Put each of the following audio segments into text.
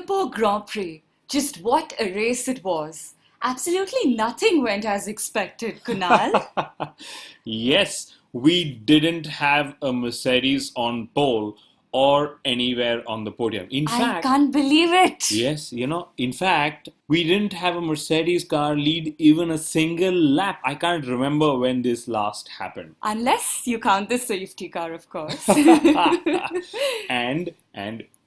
Singapore Grand Prix. Just what a race it was. Absolutely nothing went as expected, Kunal. Yes, we didn't have a Mercedes on pole or anywhere on the podium. I can't believe it. Yes, in fact, we didn't have a Mercedes car lead even a single lap. I can't remember when this last happened. Unless you count the safety car, of course. And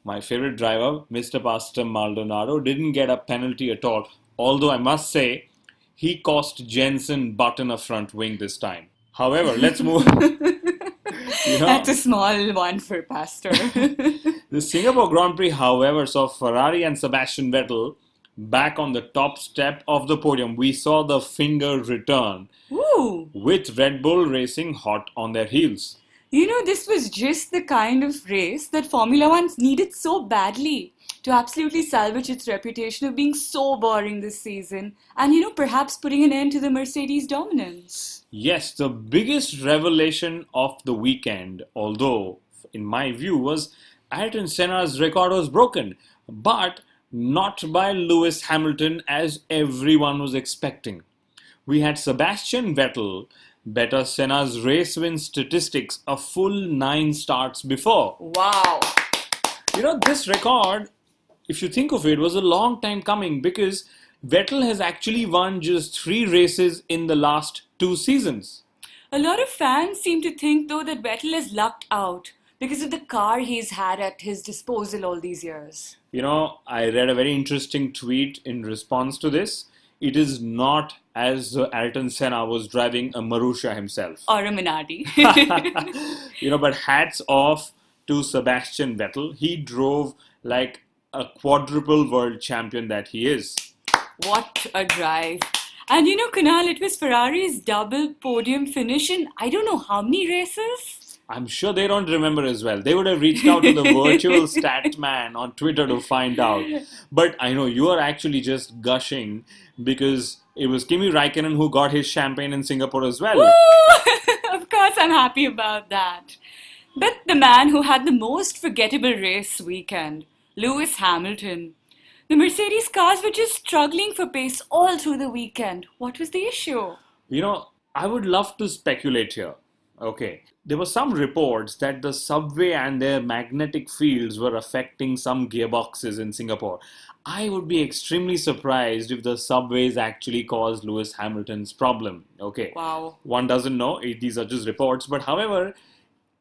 my favorite driver, Mr. Pastor Maldonado, didn't get a penalty at all. Although I must say, he cost Jensen Button a front wing this time. However, let's move. That's a small one for Pastor. The Singapore Grand Prix, however, saw Ferrari and Sebastian Vettel back on the top step of the podium. We saw the finger return. Ooh. With Red Bull racing hot on their heels. This was just the kind of race that Formula One needed so badly to absolutely salvage its reputation of being so boring this season and, perhaps putting an end to the Mercedes dominance. Yes, the biggest revelation of the weekend, although in my view, was Ayrton Senna's record was broken, but not by Lewis Hamilton as everyone was expecting. We had Sebastian Vettel better Senna's race win statistics a full 9 starts before. Wow. This record, if you think of it, was a long time coming because Vettel has actually won just 3 races in the last 2 seasons. A lot of fans seem to think, though, that Vettel has lucked out because of the car he's had at his disposal all these years. I read a very interesting tweet in response to this. It is not as though Ayrton Senna was driving a Marussia himself. Or a Minardi. But hats off to Sebastian Vettel. He drove like a quadruple world champion that he is. What a drive. And Kunal, it was Ferrari's double podium finish in I don't know how many races. I'm sure they don't remember as well. They would have reached out to the virtual stat man on Twitter to find out. But I know you are actually just gushing because it was Kimi Raikkonen who got his champagne in Singapore as well. Woo! Of course, I'm happy about that. But the man who had the most forgettable race weekend, Lewis Hamilton. The Mercedes cars were just struggling for pace all through the weekend. What was the issue? I would love to speculate here. Okay. There were some reports that the subway and their magnetic fields were affecting some gearboxes in Singapore. I would be extremely surprised if the subways actually caused Lewis Hamilton's problem. Okay. Wow. One doesn't know. These are just reports. But however,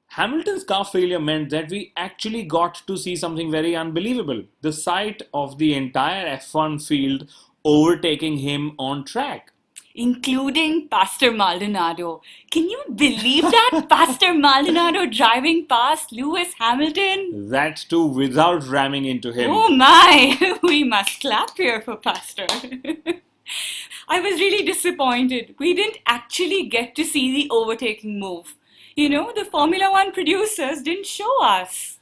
Hamilton's car failure meant that we actually got to see something very unbelievable. The sight of the entire F1 field overtaking him on track. Including Pastor Maldonado. Can you believe that? Pastor Maldonado driving past Lewis Hamilton? That too without ramming into him. Oh my! We must clap here for Pastor. I was really disappointed. We didn't actually get to see the overtaking move. The Formula One producers didn't show us.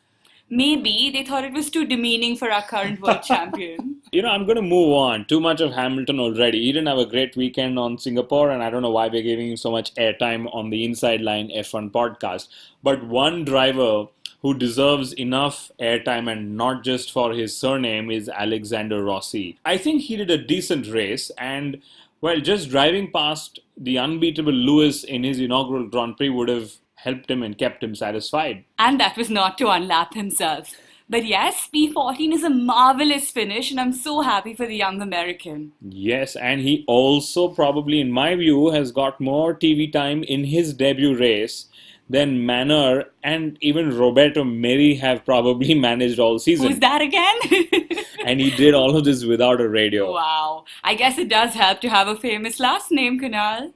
Maybe they thought it was too demeaning for our current world champion. I'm going to move on. Too much of Hamilton already. He didn't have a great weekend on Singapore, and I don't know why we're giving him so much airtime on the Inside Line F1 podcast. But one driver who deserves enough airtime, and not just for his surname, is Alexander Rossi. I think he did a decent race, and just driving past the unbeatable Lewis in his inaugural Grand Prix would have helped him and kept him satisfied. And that was not to unlap himself. But yes, P14 is a marvelous finish and I'm so happy for the young American. Yes, and he also probably, in my view, has got more TV time in his debut race than Manor and even Roberto Meri have probably managed all season. Who's that again? And he did all of this without a radio. Wow. I guess it does help to have a famous last name, Kunal.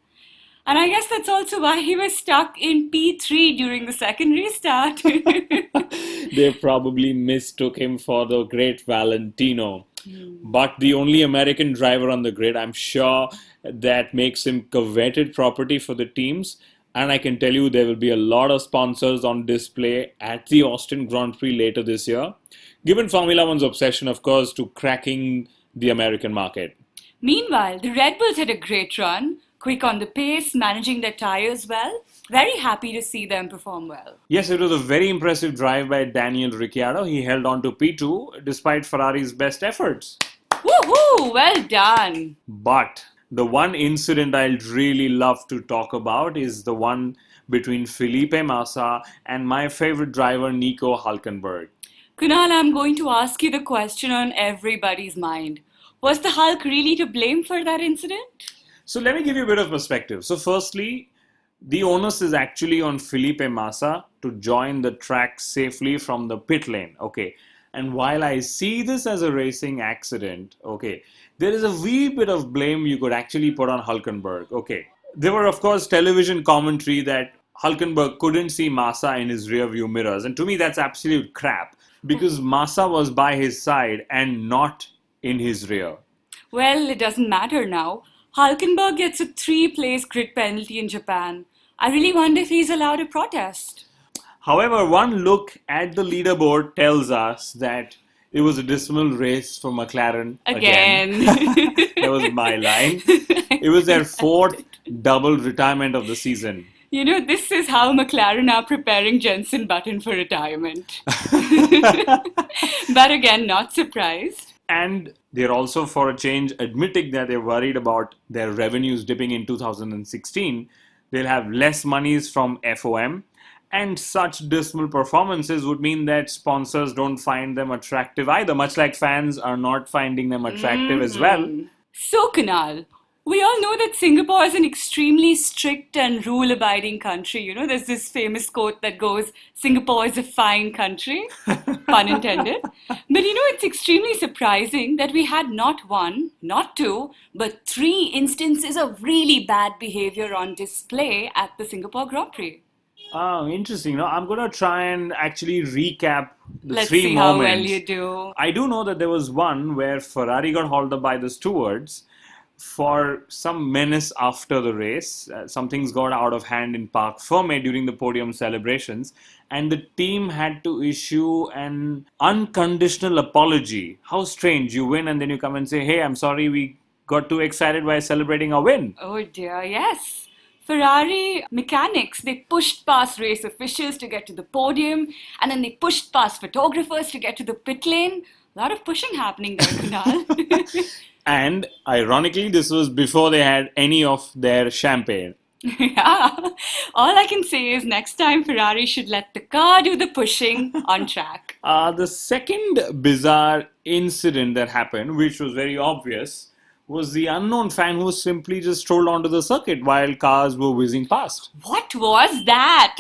And I guess that's also why he was stuck in P3 during the second restart. They probably mistook him for the great Valentino. But the only American driver on the grid, I'm sure that makes him coveted property for the teams. And I can tell you there will be a lot of sponsors on display at the Austin Grand Prix later this year. Given Formula One's obsession, of course, to cracking the American market. Meanwhile, the Red Bulls had a great run. Quick on the pace, managing their tires well. Very happy to see them perform well. Yes, it was a very impressive drive by Daniel Ricciardo. He held on to P2 despite Ferrari's best efforts. Woohoo! Well done. But the one incident I'd really love to talk about is the one between Felipe Massa and my favorite driver Nico Hülkenberg. Kunal, I'm going to ask you the question on everybody's mind. Was the Hulk really to blame for that incident? So let me give you a bit of perspective. So firstly, the onus is actually on Felipe Massa to join the track safely from the pit lane. Okay. And while I see this as a racing accident, okay, there is a wee bit of blame you could actually put on Hülkenberg. Okay. There were, of course, television commentary that Hülkenberg couldn't see Massa in his rear view mirrors. And to me, that's absolute crap because Massa was by his side and not in his rear. Well, it doesn't matter now. Hülkenberg gets a 3-place grid penalty in Japan. I really wonder if he's allowed to protest. However, one look at the leaderboard tells us that it was a dismal race for McLaren again. That was my line. It was their 4th double retirement of the season. You know, this is how McLaren are preparing Jenson Button for retirement. But again, not surprised. And they're also, for a change, admitting that they're worried about their revenues dipping in 2016. They'll have less monies from FOM. And such dismal performances would mean that sponsors don't find them attractive either, much like fans are not finding them attractive as well. So, Kunal, we all know that Singapore is an extremely strict and rule-abiding country. You know, there's this famous quote that goes, Singapore is a fine country, pun intended. But you know, it's extremely surprising that we had not one, not two, but 3 instances of really bad behavior on display at the Singapore Grand Prix. Oh, interesting. No, I'm going to try and actually recap the Let's 3 see moments. how well you do. I do know that there was one where Ferrari got hauled up by the stewards for some menace after the race. Some things got out of hand in Parc Fermé during the podium celebrations, and the team had to issue an unconditional apology. How strange. You win and then you come and say, hey, I'm sorry we got too excited by celebrating our win. Oh dear, yes. Ferrari mechanics, they pushed past race officials to get to the podium, and then they pushed past photographers to get to the pit lane. A lot of pushing happening there, Kunal. And ironically, this was before they had any of their champagne. Yeah. All I can say is next time Ferrari should let the car do the pushing on track. The second bizarre incident that happened, which was very obvious, was the unknown fan who simply just strolled onto the circuit while cars were whizzing past. What was that?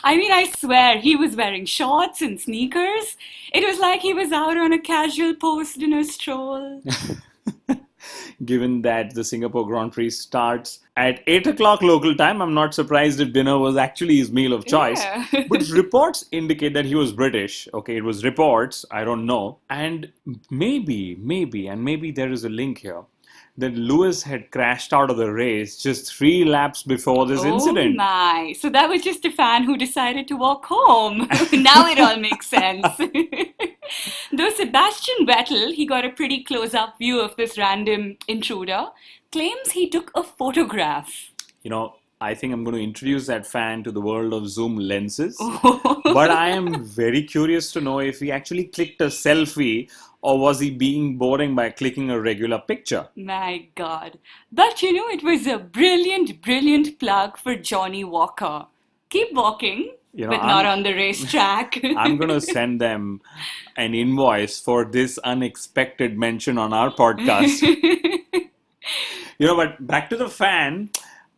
I mean, I swear, he was wearing shorts and sneakers. It was like he was out on a casual post-dinner stroll. Given that the Singapore Grand Prix starts at 8 o'clock local time, I'm not surprised if dinner was actually his meal of choice. Yeah. But reports indicate that he was British. Okay, it was reports, I don't know. And maybe there is a link here, that Lewis had crashed out of the race just 3 laps before this incident. Oh my. So that was just a fan who decided to walk home. Now it all makes sense. Though Sebastian Vettel, he got a pretty close-up view of this random intruder, claims he took a photograph. You know, I think I'm going to introduce that fan to the world of zoom lenses. But I am very curious to know if he actually clicked a selfie or was he being boring by clicking a regular picture? My God. But you know, it was a brilliant, brilliant plug for Johnny Walker. Keep walking, but not on the racetrack. I'm going to send them an invoice for this unexpected mention on our podcast. But back to the fan.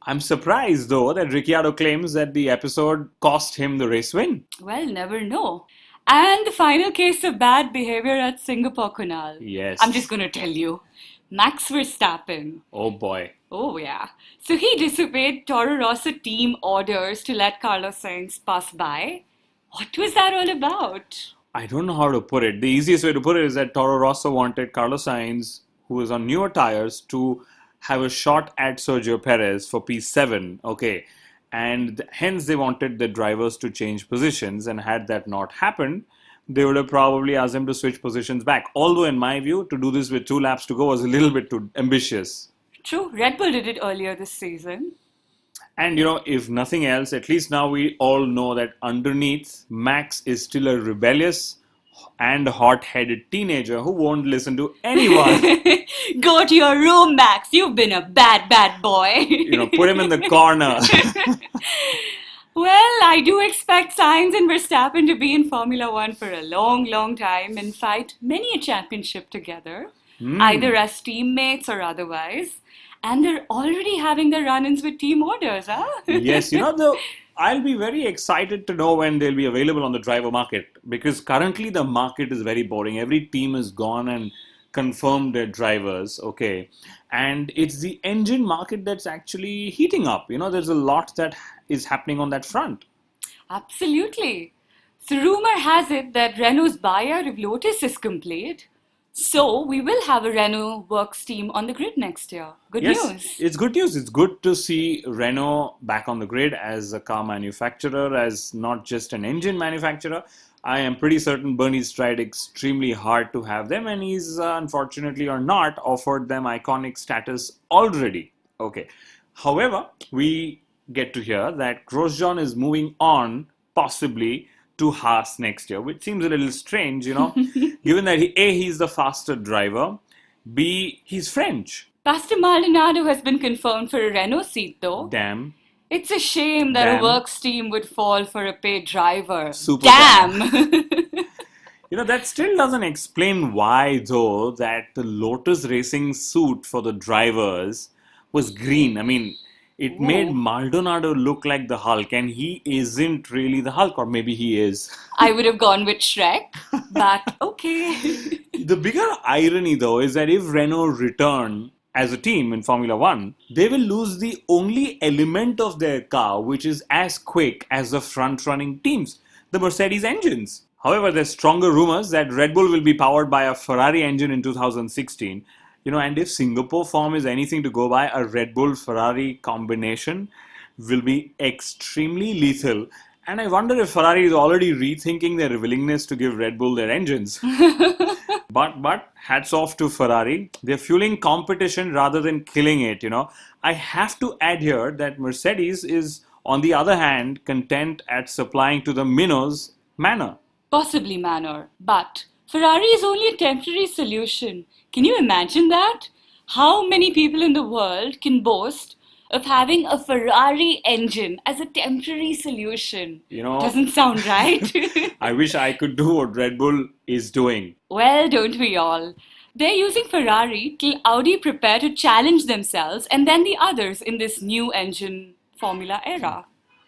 I'm surprised, though, that Ricciardo claims that the episode cost him the race win. Well, never know. And the final case of bad behavior at Singapore, Kunal. Yes. I'm just going to tell you. Max Verstappen. Oh boy. Oh yeah. So he disobeyed Toro Rosso team orders to let Carlos Sainz pass by. What was that all about? I don't know how to put it. The easiest way to put it is that Toro Rosso wanted Carlos Sainz, who was on newer tires, to have a shot at Sergio Perez for P7. Okay. And hence they wanted the drivers to change positions, and had that not happened, they would have probably asked them to switch positions back. Although in my view, to do this with 2 laps to go was a little bit too ambitious. True, Red Bull did it earlier this season. And if nothing else, at least now we all know that underneath, Max is still a rebellious and hot-headed teenager who won't listen to anyone. Go to your room, Max. You've been a bad, bad boy. Put him in the corner. Well, I do expect Sainz and Verstappen to be in Formula One for a long, long time and fight many a championship together, either as teammates or otherwise. And they're already having their run-ins with team orders, huh? Yes, I'll be very excited to know when they'll be available on the driver market, because currently the market is very boring. Every team has gone and confirmed their drivers, okay? And it's the engine market that's actually heating up. There's a lot that is happening on that front. Absolutely. So rumor has it that Renault's buyout of Lotus is complete. So we will have a Renault works team on the grid next year. Good Yes, news. it's good news. It's good to see Renault back on the grid as a car manufacturer, as not just an engine manufacturer. I am pretty certain Bernie's tried extremely hard to have them, and he's unfortunately or not offered them iconic status already. Okay. However, we get to hear that Grosjean is moving on, possibly to Haas next year, which seems a little strange, given that he's the faster driver, B, he's French. Pastor Maldonado has been confirmed for a Renault seat though. Damn. It's a shame that Damn. a works team would fall for a paid driver. Super Damn! That still doesn't explain why, though, that the Lotus Racing suit for the drivers was green. I mean, it made Maldonado look like the Hulk, and he isn't really the Hulk, or maybe he is. I would have gone with Shrek, but okay. The bigger irony, though, is that if Renault return as a team in Formula One, they will lose the only element of their car which is as quick as the front-running teams, the Mercedes engines. However, there's stronger rumors that Red Bull will be powered by a Ferrari engine in 2016. And if Singapore form is anything to go by, a Red Bull-Ferrari combination will be extremely lethal. And I wonder if Ferrari is already rethinking their willingness to give Red Bull their engines. But hats off to Ferrari. They're fueling competition rather than killing it, I have to add here that Mercedes is, on the other hand, content at supplying to the minnows manner. Possibly manner, but Ferrari is only a temporary solution. Can you imagine that? How many people in the world can boast of having a Ferrari engine as a temporary solution? Doesn't sound right. I wish I could do what Red Bull is doing. Well, don't we all? They're using Ferrari till Audi prepare to challenge themselves and then the others in this new engine formula era.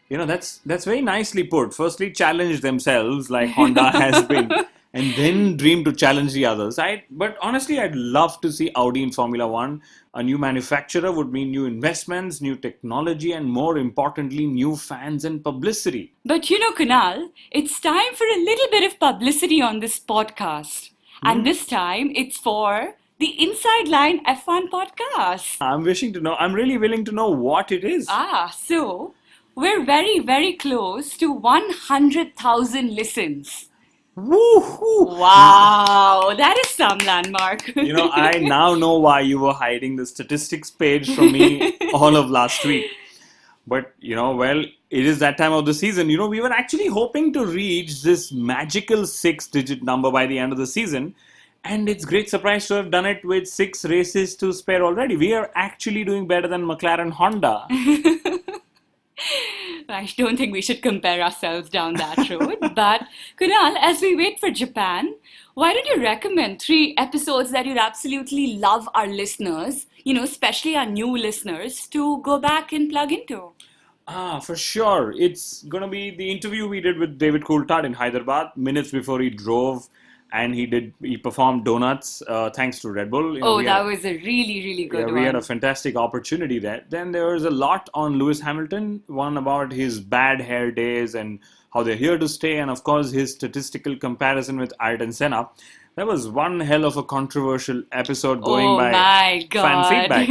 That's very nicely put. Firstly, challenge themselves like Honda has been, and then dream to challenge the others. But honestly, I'd love to see Audi in Formula One. A new manufacturer would mean new investments, new technology, and more importantly, new fans and publicity. But Kunal, it's time for a little bit of publicity on this podcast. And this time, it's for the Inside Line F1 podcast. I'm really willing to know what it is. So we're very, very close to 100,000 listens. Woohoo! Wow, that is some landmark. I now know why you were hiding the statistics page from me all of last week. But, well, it is that time of the season. We were actually hoping to reach this magical 6-digit number by the end of the season. And it's a great surprise to have done it with 6 races to spare already. We are actually doing better than McLaren Honda. I don't think we should compare ourselves down that road. But Kunal, as we wait for Japan, why don't you recommend 3 episodes that you'd absolutely love our listeners, especially our new listeners, to go back and plug into? For sure. It's going to be the interview we did with David Coulthard in Hyderabad, minutes before he drove, and he performed donuts thanks to Red Bull. That was a really, really good one. We had a fantastic opportunity there. Then there was a lot on Lewis Hamilton, one about his bad hair days and how they're here to stay, and of course his statistical comparison with Ayrton Senna. That was one hell of a controversial episode going by fan feedback.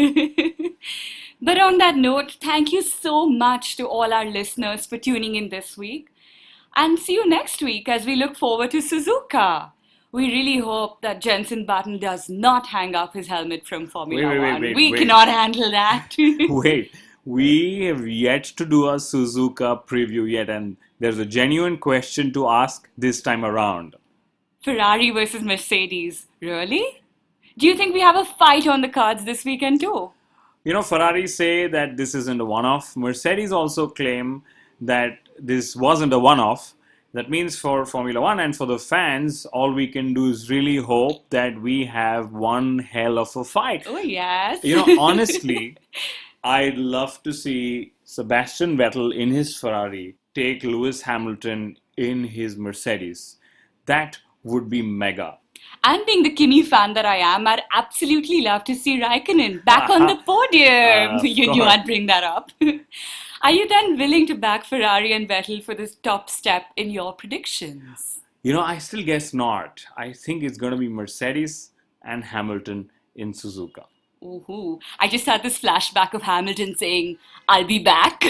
But on that note, thank you so much to all our listeners for tuning in this week. And see you next week as we look forward to Suzuka. We really hope that Jenson Button does not hang up his helmet from Formula One. We cannot handle that. We have yet to do a Suzuka preview yet, and there's a genuine question to ask this time around. Ferrari versus Mercedes. Really? Do you think we have a fight on the cards this weekend too? Ferrari say that this isn't a one off. Mercedes also claim that this wasn't a one off. That means for Formula One and for the fans, all we can do is really hope that we have one hell of a fight. Oh, yes. Honestly, I'd love to see Sebastian Vettel in his Ferrari take Lewis Hamilton in his Mercedes. That would be mega. And being the Kimi fan that I am, I'd absolutely love to see Raikkonen back on the podium. Of You knew course. I'd bring that up. Are you then willing to back Ferrari and Vettel for this top step in your predictions? I still guess not. I think it's going to be Mercedes and Hamilton in Suzuka. Ooh, I just had this flashback of Hamilton saying, I'll be back.